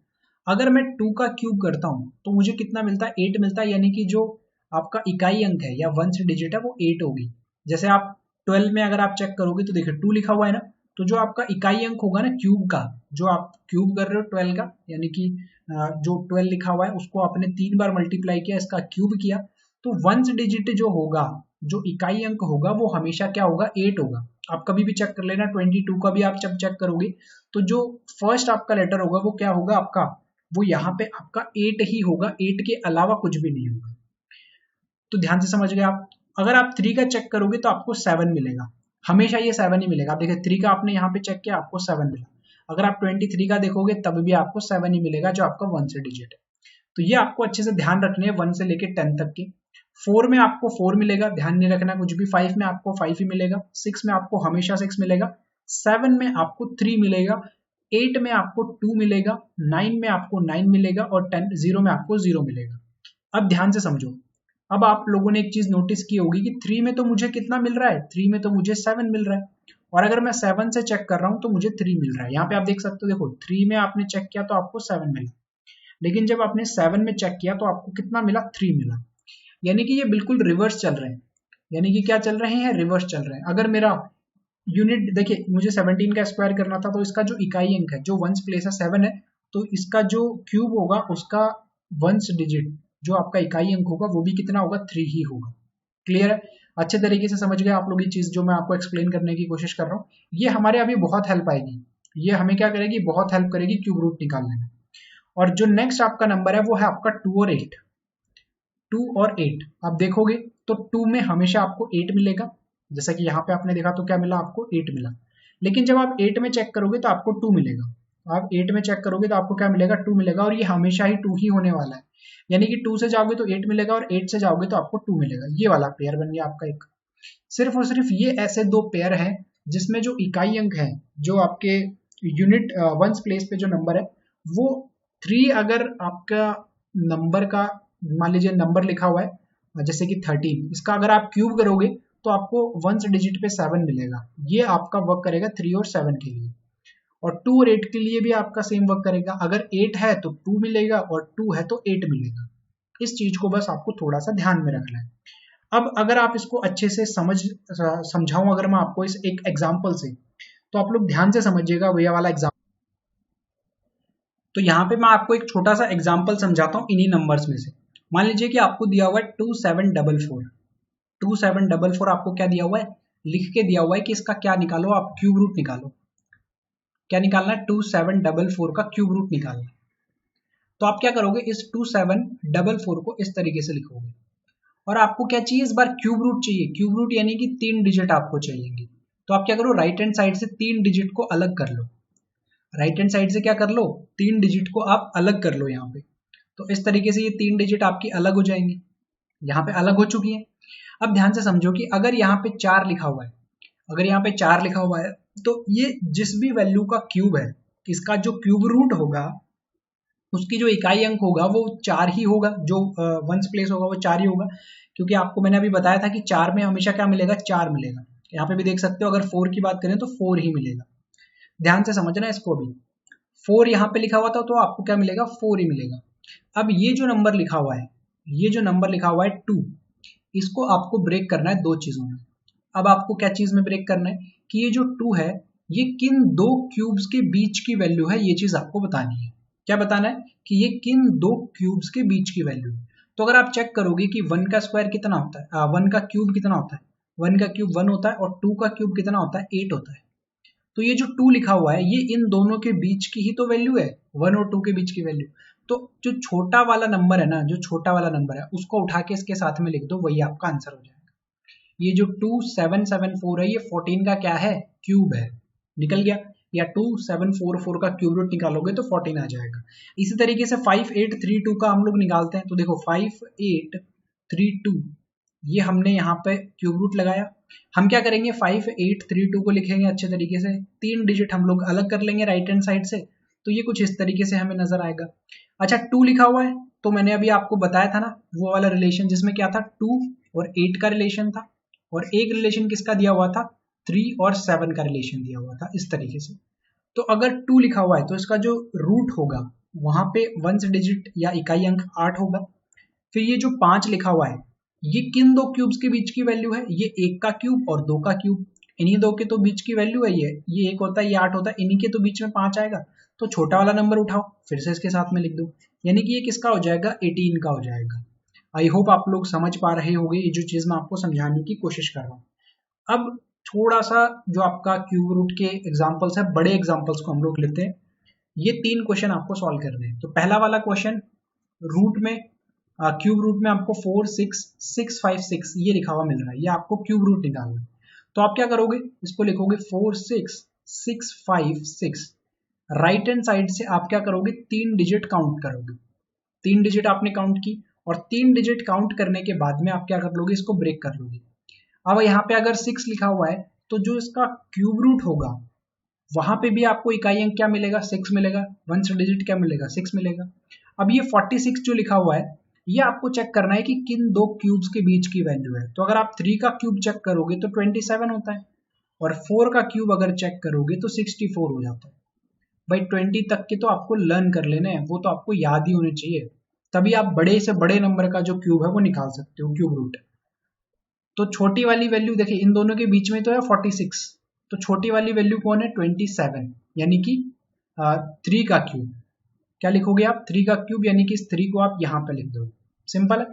अगर मैं 2 का क्यूब करता हूं तो मुझे कितना मिलता है, 8 मिलता है, यानी कि जो आपका इकाई अंक है या वंस डिजिट है वो 8 होगी। जैसे आप 12 में अगर आप चेक करोगे तो देखिए 2 लिखा हुआ है ना, तो जो आपका इकाई अंक होगा ना क्यूब का, जो आप क्यूब कर रहे हो 12 का, यानी कि जो 12 लिखा हुआ है उसको आपने 3 बार मल्टीप्लाई किया, इसका क्यूब किया, तो वंस डिजिट जो होगा, जो इकाई अंक होगा वो हमेशा क्या होगा, 8 होगा। आप कभी भी चेक कर लेना, 22 का भी आप जब चेक करोगे तो जो फर्स्ट आपका लेटर होगा वो क्या होगा आपका, वो यहाँ पे आपका 8 ही होगा, 8 के अलावा कुछ भी नहीं होगा। तो ध्यान से समझ गए आप। अगर आप 3 का चेक करोगे तो आपको 7 मिलेगा, हमेशा ये 7 ही मिलेगा। आप देखिए 3 का आपने यहाँ पे चेक किया, आपको 7 मिला। अगर आप 23 का देखोगे तब भी आपको 7 ही मिलेगा, जो आपका वंस डिजिट है। तो ये आपको अच्छे से ध्यान रखने हैं 1 से लेकर 10 तक के। 4 में आपको 4 मिलेगा, ध्यान नहीं रखना कुछ भी। 5 में आपको 5 ही मिलेगा, 6 में आपको हमेशा 6 मिलेगा, 7 में आपको 3 मिलेगा, 8 में आपको 2 मिलेगा, 9 में आपको 9 मिलेगा, और 0 में आपको 0 मिलेगा। अब ध्यान से समझो, अब आप लोगों ने एक चीज नोटिस की होगी कि 3 में तो मुझे कितना मिल रहा है, 3 में तो मुझे 7 मिल रहा है, और अगर मैं 7 से चेक कर रहा हूं तो मुझे 3 मिल रहा है। यहाँ पे आप देख सकते हो, देखो 3 में आपने चेक किया तो आपको 7 मिला, लेकिन जब आपने 7 में चेक किया तो आपको कितना मिला, 3 मिला। यानी कि ये बिल्कुल रिवर्स चल रहे हैं। यानी कि क्या चल रहे हैं, रिवर्स चल रहे हैं। अगर मेरा यूनिट देखिए, मुझे 17 का स्क्वायर करना था, तो इसका जो इकाई अंक है, जो वंस प्लेस है 7 है, तो इसका जो क्यूब होगा उसका वंस डिजिट जो आपका इकाई अंक होगा वो भी कितना होगा, 3 ही होगा। क्लियर है, अच्छे तरीके से समझ गए आप लोग ये चीज जो मैं आपको एक्सप्लेन करने की कोशिश कर रहा हूँ। ये हमारे अभी बहुत हेल्प आएगी, ये हमें क्या करेगी, बहुत हेल्प करेगी क्यूब रूट निकालने में। और जो नेक्स्ट आपका नंबर है वो है आपका 2 और 8। 2 और 8 आप देखोगे तो 2 में हमेशा आपको 8 मिलेगा, जैसा कि यहाँ पे आपने देखा तो क्या मिला, आपको 8 मिला। लेकिन जब आप 8 में चेक करोगे तो आपको 2 मिलेगा। आप 8 में चेक करोगे तो आपको क्या मिलेगा, 2 मिलेगा, और ये हमेशा ही 2 ही होने वाला है। यानी कि 2 से जाओगे तो 8 मिलेगा और 8 से जाओगे तो आपको 2 मिलेगा। ये वाला पेयर बन गया आपका एक। सिर्फ और सिर्फ ये ऐसे दो पेयर हैं जिसमें जो इकाई अंक है, जो आपके यूनिट वंस प्लेस पे जो नंबर है वो 3, अगर आपका नंबर का मान लीजिए नंबर लिखा हुआ है जैसे कि 13, इसका अगर आप क्यूब करोगे तो आपको वंस डिजिट पे 7 मिलेगा। ये आपका वर्क करेगा 3 और 7 के लिए। और 2 और 8 के लिए भी आपका सेम वर्क करेगा। अगर 8 है तो 2 मिलेगा और 2 है तो 8 मिलेगा। इस चीज को बस आपको थोड़ा सा ध्यान में रखना है। अब अगर आप इसको अच्छे से समझाऊं अगर मैं आपको इस एक एग्जाम्पल से, तो आप लोग ध्यान से समझिएगा ये वाला एग्जाम्पल। तो यहाँ पे मैं आपको एक छोटा सा एग्जाम्पल समझाता हूँ इन्हीं नंबर्स में से। मान लीजिए कि आपको दिया हुआ है 2744। 2744 आपको क्या दिया हुआ है, लिख के दिया हुआ है कि इसका क्या निकालो, आप क्यूब रूट निकालो। क्या निकालना है, 2744 का क्यूब रूट निकालना है। तो आप क्या करोगे, इस 2744 को इस तरीके से लिखोगे और आपको क्या चाहिए, इस बार क्यूब रूट चाहिए। क्यूब रूट यानी कि 3 डिजिट आपको चाहिए। तो आप क्या करो, राइट हैंड साइड से 3 डिजिट को अलग कर लो। राइट हैंड साइड से क्या कर लो, 3 डिजिट को आप अलग कर लो यहाँ पे। तो इस तरीके से ये 3 डिजिट आपकी अलग हो जाएंगी, यहाँ पे अलग हो चुकी है। अब ध्यान से समझो कि अगर यहाँ पे 4 लिखा हुआ है, अगर यहाँ पे 4 लिखा हुआ है तो ये जिस भी वैल्यू का क्यूब है, इसका जो क्यूब रूट होगा उसकी जो इकाई अंक होगा वो 4 ही होगा। जो वंस प्लेस होगा वो 4 ही होगा, क्योंकि आपको मैंने अभी बताया था कि 4 में हमेशा क्या मिलेगा, 4 मिलेगा। यहाँ पे भी देख सकते हो, अगर 4 की बात करें तो 4 ही मिलेगा। ध्यान से समझना इसको। अभी 4 यहाँ पे लिखा हुआ था तो आपको क्या मिलेगा, 4 ही मिलेगा। अब ये जो नंबर लिखा हुआ है, ये जो नंबर लिखा हुआ है 2, इसको आपको ब्रेक करना है दो चीजों में। अब आपको क्या चीज में ब्रेक करना है कि ये जो 2 है ये किन दो क्यूब्स के बीच की वैल्यू है, ये चीज आपको बतानी है। क्या बताना है कि ये किन दो क्यूब्स के बीच की वैल्यू है। तो अगर आप चेक करोगे कि 1 का स्क्वायर कितना होता है, 1 का क्यूब कितना होता है, 1 का क्यूब 1 होता है और 2 का क्यूब कितना होता है, 8 होता है। तो ये जो 2 लिखा हुआ है ये इन दोनों के बीच की ही तो वैल्यू है, 1 और 2 के बीच की वैल्यू। तो जो छोटा वाला नंबर है ना, जो छोटा वाला नंबर है उसको उठा के इसके साथ में लिख दो, वही आपका आंसर हो जाएगा। ये जो 2774 है ये 14 का क्या है, क्यूब है। निकल गया। या 2744 का क्यूब रूट निकालोगे तो 14 आ जाएगा। इसी तरीके से 5832 का हम लोग निकालते हैं। तो देखो 5832 ये हमने यहाँ पे क्यूब रूट लगाया। हम क्या करेंगे, 5832 को लिखेंगे अच्छे तरीके से, 3 डिजिट हम लोग अलग कर लेंगे राइट हैंड साइड से। तो ये कुछ इस तरीके से हमें नजर आएगा। अच्छा 2 लिखा हुआ है तो मैंने अभी आपको बताया था ना वो वाला रिलेशन जिसमें क्या था, 2 और 8 का रिलेशन था, और एक रिलेशन किसका दिया हुआ था, 3 और 7 का रिलेशन दिया हुआ था इस तरीके से। तो अगर 2 लिखा हुआ है तो इसका जो रूट होगा वहां पे वंस डिजिट या इकाई अंक 8 होगा। फिर ये जो 5 लिखा हुआ है ये किन दो क्यूब्स के बीच की वैल्यू है, ये 1 का क्यूब और 2 का क्यूब। इन्हीं दो के तो बीच की वैल्यू है ये 1 होता है, ये 8 होता है, इन्हीं के तो बीच में 5 आएगा। तो छोटा वाला नंबर उठाओ फिर से इसके साथ में लिख दो, यानी कि ये किसका हो जाएगा, 18 का हो जाएगा। आई होप आप लोग समझ पा रहे होंगे ये जो चीज मैं आपको समझाने की कोशिश कर रहा हूँ। अब थोड़ा सा जो आपका क्यूब रूट के एग्जांपल्स है, बड़े एग्जांपल्स को हम लोग लेते हैं। ये 3 क्वेश्चन आपको सॉल्व करने हैं। तो पहला वाला क्वेश्चन रूट में, क्यूब रूट में आपको 46656 ये लिखा हुआ मिल रहा है, ये आपको क्यूब रूट निकालना है। तो आप क्या करोगे, इसको लिखोगे 46656। राइट हैंड साइड से आप क्या करोगे, 3 डिजिट काउंट करोगे। 3 डिजिट आपने काउंट की और 3 डिजिट काउंट करने के बाद में आप क्या कर लोगे, इसको ब्रेक कर लोगे। अब यहाँ पे अगर 6 लिखा हुआ है तो जो इसका क्यूब रूट होगा वहां पे भी आपको इकाई अंक क्या मिलेगा, 6 मिलेगा। वंस डिजिट क्या मिलेगा, 6 मिलेगा। अब ये 46 जो लिखा हुआ है ये आपको चेक करना है कि किन दो क्यूब्स के बीच की वैल्यू है। तो अगर आप 3 का क्यूब चेक करोगे तो 27 होता है, और 4 का क्यूब अगर चेक करोगे तो 64 हो जाता है। भाई 20 तक के तो आपको लर्न कर लेना है, वो तो आपको याद ही होने चाहिए, तभी आप बड़े से बड़े नंबर का जो क्यूब है वो निकाल सकते हो, क्यूब रूट। तो छोटी वाली वैल्यू देखिए इन दोनों के बीच में तो है 46, तो छोटी वाली वैल्यू कौन है, 27, यानी कि 3 का क्यूब। क्या लिखोगे आप, 3 का क्यूब, यानी कि इस 3 को आप यहाँ पे लिख दो। सिंपल है।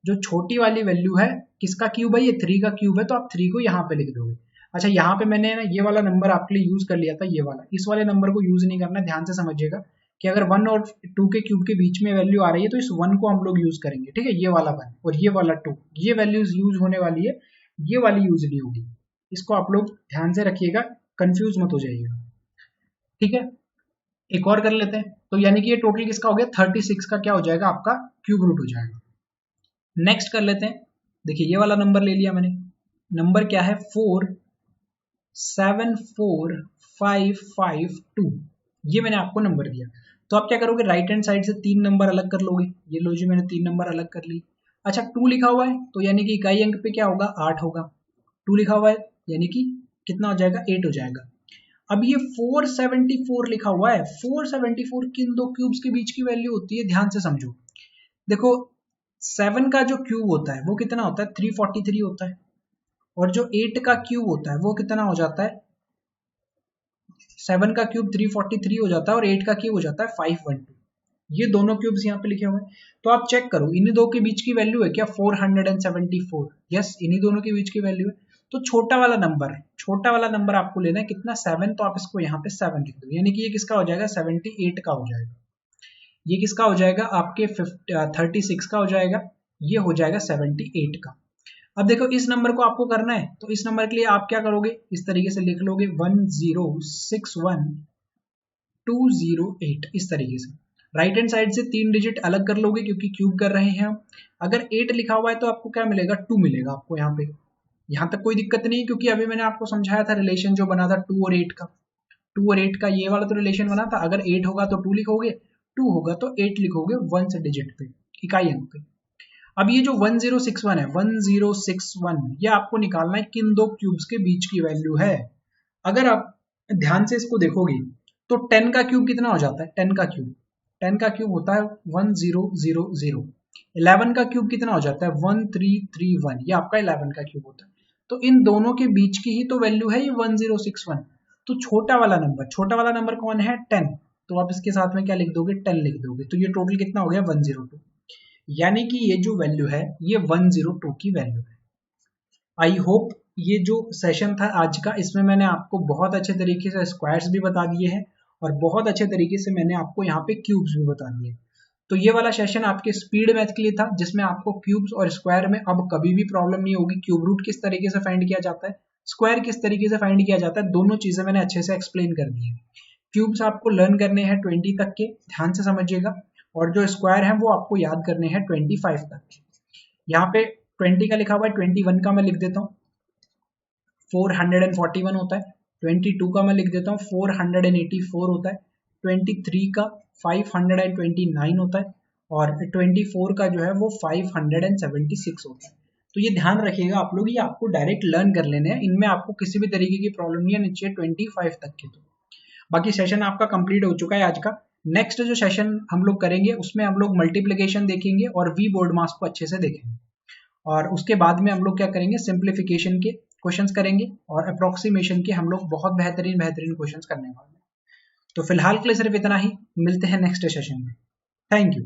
जो छोटी वाली वैल्यू है किसका क्यूब है, ये 3 का क्यूब है, तो आप 3 को यहाँ पे लिख दोगे। अच्छा यहाँ पे मैंने ना ये वाला नंबर आपके लिए यूज कर लिया था, ये वाला, इस वाले नंबर को यूज नहीं करना। ध्यान से समझिएगा कि अगर 1 और 2 के क्यूब के बीच में वैल्यू आ रही है तो इस 1 को हम लोग यूज करेंगे, ठीक है। ये वाला 1 और ये वाला 2 ये वैल्यूज यूज होने वाली है ये वाली यूज नहीं होगी। इसको आप लोग ध्यान से रखिएगा, कंफ्यूज मत हो जाइएगा, ठीक है। एक और कर लेते हैं, तो यानी कि ये टोटल किसका हो गया 36 का क्या हो जाएगा आपका क्यूब रूट हो जाएगा। नेक्स्ट कर लेते हैं, देखिए ये वाला नंबर ले लिया मैंने, नंबर क्या है 474552, ये मैंने आपको नंबर दिया। तो आप क्या करोगे, राइट हैंड साइड से 3 नंबर अलग कर लोगे, ये लो जी मैंने 3 नंबर अलग कर ली। अच्छा 2 लिखा हुआ है तो यानी कि इकाई अंक पे क्या होगा 8 होगा, 2 लिखा हुआ है यानी कि कितना हो जाएगा 8 हो जाएगा। अब ये 474 लिखा हुआ है, 474 किन दो क्यूब्स के बीच की वैल्यू होती है, ध्यान से समझो। देखो 7 का जो क्यूब होता है वो कितना होता है 343 होता है, और जो 8 का क्यूब होता है वो कितना हो जाता है, 7 का क्यूब 343 हो जाता है और 8 का क्यूब हो जाता है 512। ये दोनों क्यूब्स यहाँ पे लिखे हुए हैं, तो आप चेक करो इन्हीं दो के बीच की वैल्यू है क्या 474, यस इन्हीं दोनों के बीच की वैल्यू है। तो छोटा वाला नंबर आपको लेना है कितना 7, तो आप इसको यहाँ पे 7 लिख दो, यानी कि ये किसका हो जाएगा 78 का हो जाएगा, ये किसका हो जाएगा आपके 36 का हो जाएगा, ये हो जाएगा 78 का। अब देखो इस नंबर को आपको करना है, तो इस नंबर के लिए आप क्या करोगे, इस तरीके से लिख लोगे 1061208, इस तरीके से राइट हैंड साइड से 3 डिजिट अलग कर लोगे क्योंकि क्यूब कर रहे हैं हम। अगर 8 लिखा हुआ है तो आपको क्या मिलेगा 2 मिलेगा आपको यहाँ पे, यहाँ तक कोई दिक्कत नहीं, क्योंकि अभी मैंने आपको समझाया था रिलेशन जो बना था 2 और 8 का, 2 और 8 का ये वाला तो रिलेशन बना था। अगर 8 होगा तो 2 लिखोगे, 2 होगा तो 8 लिखोगे 1 डिजिट पे, इकाई अंक पे। अब ये जो 1061 है 1061, ये आपको निकालना है किन दो क्यूब्स के बीच की वैल्यू है। अगर आप ध्यान से इसको देखोगे तो 10 का क्यूब कितना हो जाता है, 10 का क्यूब होता है 1000। 11 का क्यूब कितना हो जाता है 1331, ये आपका 11 का क्यूब होता है। तो इन दोनों के बीच की ही तो वैल्यू है ये 1061। तो छोटा वाला नंबर कौन है 10, तो आप इसके साथ में क्या लिख दोगे 10 लिख दोगे, तो ये टोटल कितना हो गया 102, यानी कि ये जो वैल्यू है ये 102 की वैल्यू है। आई होप ये जो सेशन था आज का, इसमें मैंने आपको बहुत अच्छे तरीके से स्क्वायर्स भी बता दिए हैं और बहुत अच्छे तरीके से मैंने आपको यहाँ पे क्यूब्स भी बता दिए। तो ये वाला सेशन आपके स्पीड मैथ के लिए था, जिसमें आपको क्यूब्स और स्क्वायर में अब कभी भी प्रॉब्लम नहीं होगी। क्यूब रूट किस तरीके से फाइंड किया जाता है, स्क्वायर किस तरीके से फाइंड किया जाता है, दोनों चीजें मैंने अच्छे से एक्सप्लेन कर दी है। क्यूब्स आपको लर्न करने हैं 20 तक के, ध्यान से समझिएगा, और जो स्क्वायर है वो आपको याद करने हैं 25 तक। यहाँ पे 20 का लिखा हुआ है, 21 का मैं लिख देता हूँ 441 होता है, 22 का मैं लिख देता हूँ 484 होता है, 23 का 529 होता है, और 24 का जो है वो 576 होता है। तो ये ध्यान रखिएगा आप लोग, ये आपको डायरेक्ट लर्न कर लेने हैं, इनमें आपको किसी भी तरीके की प्रॉब्लम नहीं आनी चाहिए 25 तक के। तो बाकी सेशन आपका कंप्लीट हो चुका है आज का। नेक्स्ट जो सेशन हम लोग करेंगे उसमें हम लोग मल्टीप्लिकेशन देखेंगे और वी बोर्ड मास को अच्छे से देखेंगे, और उसके बाद में हम लोग क्या करेंगे सिंप्लीफिकेशन के क्वेश्चंस करेंगे और अप्रोक्सीमेशन के हम लोग बहुत बेहतरीन क्वेश्चंस करने वाले हैं। तो फिलहाल के लिए सिर्फ इतना ही, मिलते हैं नेक्स्ट सेशन में। Thank you.